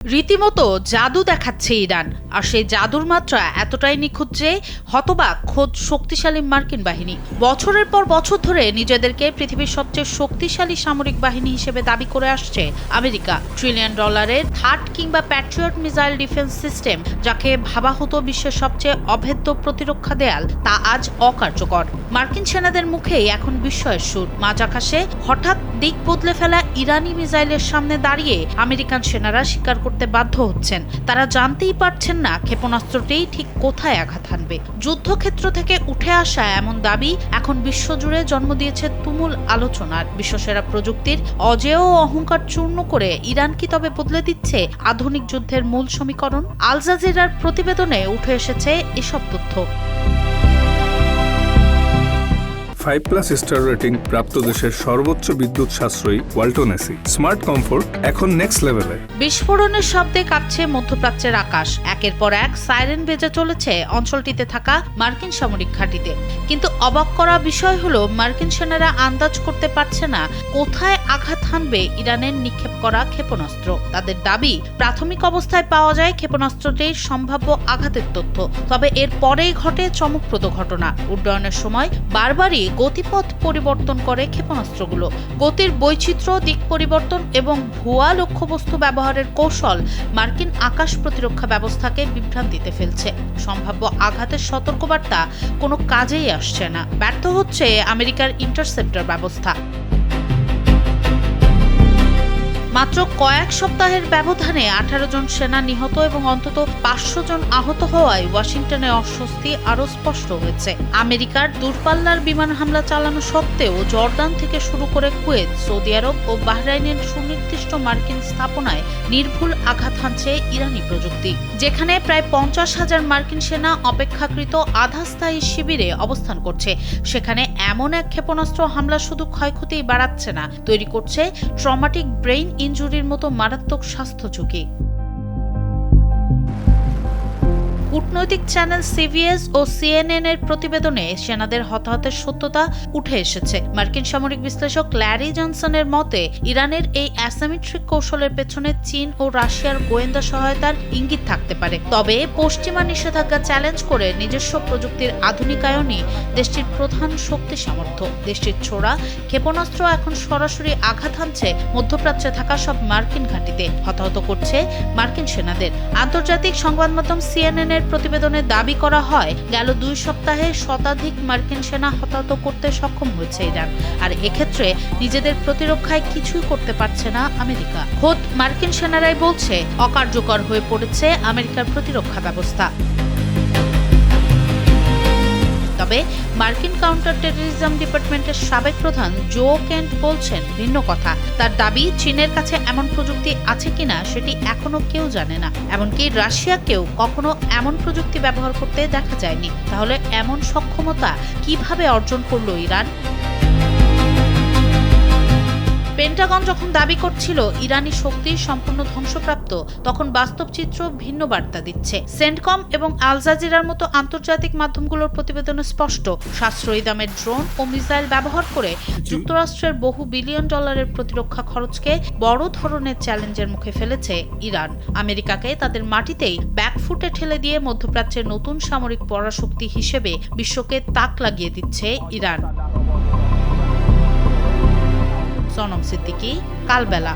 রীতিমতো জাদু দেখাচ্ছে ইরান, আর সেই জাদুর মাত্রা এতটাই নিখুঁত যে হতবাক খোদ শক্তিশালী মার্কিন বাহিনী। বছরের পর বছর ধরে নিজেদেরকে পৃথিবীর সবচেয়ে শক্তিশালী সামরিক বাহিনী হিসেবে দাবি করে আসছে আমেরিকা। $1 ট্রিলিয়ন থার্ড কিংবা প্যাট্রিয়ট মিসাইল ডিফেন্স সিস্টেম, যাকে ভাবা হতো বিশ্বের সবচেয়ে অভেদ্য প্রতিরক্ষা দেয়াল, তা আজ অকার্যকর। মার্কিন সেনাদের মুখেই এখন বিস্ময়ের সুর। মাঝ আকাশে হঠাৎ দিক বদলে ফেলা ইরানি মিসাইলের সামনে দাঁড়িয়ে আমেরিকান সেনারা স্বীকার করতে বাধ্য হচ্ছেন, তারা জানতেই পারছেন না ক্ষেপণাস্ত্রটি ঠিক কোথায় আঘাত হানবে। যুদ্ধক্ষেত্র থেকে উঠে আসা এমন দাবি এখন বিশ্বজুড়ে জন্ম দিয়েছে তুমুল আলোচনার। বিশ্বসেরা প্রযুক্তির অজেয় অহংকার চূর্ণ করে ইরান কি তবে বদলে দিচ্ছে আধুনিক যুদ্ধের মূল সমীকরণ? আল জাজিরার প্রতিবেদনে উঠে এসেছে এসব তথ্য। 5+ স্টার রেটিং প্রাপ্ত দেশের সর্বোচ্চ বিদ্যুৎ সাশ্রয়ী ওয়ালটন এসি স্মার্ট কমফোর্ট এখন নেক্সট লেভেলে। বিস্ফোরণের শব্দে কাঁপছে মধ্যপ্রাচ্যের আকাশ। একের পর এক সাইরেন বেজে চলেছে অঞ্চলটিতে থাকা মার্কিন সামরিক ঘাঁটিতে। কিন্তু অবাক করা বিষয় হলো, মার্কিন সেনারা আন্দাজ করতে পারছে না কোথায় আঘাত হানবে ইরানের নিক্ষেপ করা ক্ষেপণাস্ত্র। তাদের দাবি, প্রাথমিক অবস্থায় পাওয়া যায় ক্ষেপণাস্ত্রটির সম্ভাব্য আঘাতের তথ্য, তবে এর পরেই ঘটে চমকপ্রদ ঘটনা। উড্ডয়নের সময় বারবারই গতিপথ পরিবর্তন করে ক্ষেপণাস্ত্রগুলো। গতির বৈচিত্র্য, দিক পরিবর্তন এবং ভুয়া লক্ষ্যবস্তু ব্যবহারের কৌশল মার্কিন আকাশ প্রতিরক্ষা ব্যবস্থাকে বিভ্রান্তিতে ফেলছে। সম্ভাব্য আঘাতের সতর্কবার্তা কোনো কাজেই আসছে না। ব্যর্থ হচ্ছে আমেরিকার ইন্টারসেপ্টর ব্যবস্থা। মাত্র কয়েক সপ্তাহের ব্যবধানে 18 জন সেনা নিহত এবং অন্তত 500 জন আহত হওয়ায় ওয়াশিংটনে অস্বস্তি আরও স্পষ্ট হয়েছে। আমেরিকার দূরপাল্লার বিমান হামলা চালানো সত্ত্বেও জর্দান থেকে শুরু করে কুয়েত, সৌদি আরব ও বাহরাইনের সুনির্দিষ্ট মার্কিন স্থাপনায় নির্ভুল আঘাত হানছে ইরানি প্রযুক্তি। যেখানে প্রায় 50,000 মার্কিন সেনা অপেক্ষাকৃত আধা স্থায়ী শিবিরে অবস্থান করছে, সেখানে এমন এক ক্ষেপণাস্ত্র হামলা শুধু ক্ষয়ক্ষতি বাড়াচ্ছে না, তৈরি করছে ট্রমাটিক ব্রেইন ইনজুরির মতো মারাত্মক স্বাস্থ্য ঝুঁকি। কূটনৈতিক চ্যানেল সিবিএস ও সিএনএন এর প্রতিবেদনে সেনাদের হতাহতের সত্যতা উঠে এসেছে। মার্কিন সামরিক বিশ্লেষক ল্যারি জনসনের মতে, ইরানের এই অ্যাসিমেট্রিক কৌশলের পেছনে চীন ও রাশিয়ার গোয়েন্দা সহায়তার ইঙ্গিত থাকতে পারে। তবে পশ্চিমা নিষেধাজ্ঞা চ্যালেঞ্জ করে নিজস্ব প্রযুক্তির আধুনিকায়নই দেশটির প্রধান শক্তি সামর্থ্য। দেশটির ছোড়া ক্ষেপণাস্ত্র এখন সরাসরি আঘাত হানছে মধ্যপ্রাচ্যে থাকা সব মার্কিন ঘাঁটিতে, হতাহত করছে মার্কিন সেনাদের। আন্তর্জাতিক সংবাদ মাধ্যম সিএনএন প্রতিবেদনে দাবি করা হয়, গেল 2 সপ্তাহে শতাধিক মার্কিন সেনা হতাহত করতে সক্ষম হয়েছে ইরান। আর এক্ষেত্রে নিজেদের প্রতিরক্ষায় কিছুই করতে পারছে না আমেরিকা। খোদ মার্কিন সেনারাই বলছে, অকার্যকর হয়ে পড়েছে আমেরিকার প্রতিরক্ষা ব্যবস্থা। তবে মার্কিন কাউন্টার টেররিজম ডিপার্টমেন্টের সাবেক প্রধান জো কেন্ট বলছেন ভিন্ন কথা। তার দাবি, চীনের কাছে এমন প্রযুক্তি আছে কিনা সেটি এখনো কেউ জানে না। এমনকি রাশিয়াকেও কখনো এমন প্রযুক্তি ব্যবহার করতে দেখা যায়নি। তাহলে এমন সক্ষমতা কিভাবে অর্জন করলো ইরান? পেন্টাগন যখন দাবি করছিল ইরানি শক্তি সম্পূর্ণ ধ্বংসপ্রাপ্ত, তখন বাস্তব চিত্র ভিন্ন বার্তা দিচ্ছে। সেন্টকম এবং আল জাজিরার মতো আন্তর্জাতিক মাধ্যমগুলোর প্রতিবেদনে স্পষ্ট, সাশ্রয়ী দামের ড্রোন ও মিসাইল ব্যবহার করে যুক্তরাষ্ট্রের বহু বিলিয়ন ডলারের প্রতিরক্ষা খরচকে বড় ধরনের চ্যালেঞ্জের মুখে ফেলেছে ইরান। আমেরিকাকে তাদের মাটিতেই ব্যাকফুটে ঠেলে দিয়ে মধ্যপ্রাচ্যের নতুন সামরিক পরাশক্তি হিসেবে বিশ্বকে তাক লাগিয়ে দিচ্ছে ইরান। সনম সিদ্দিকী, কালবেলা।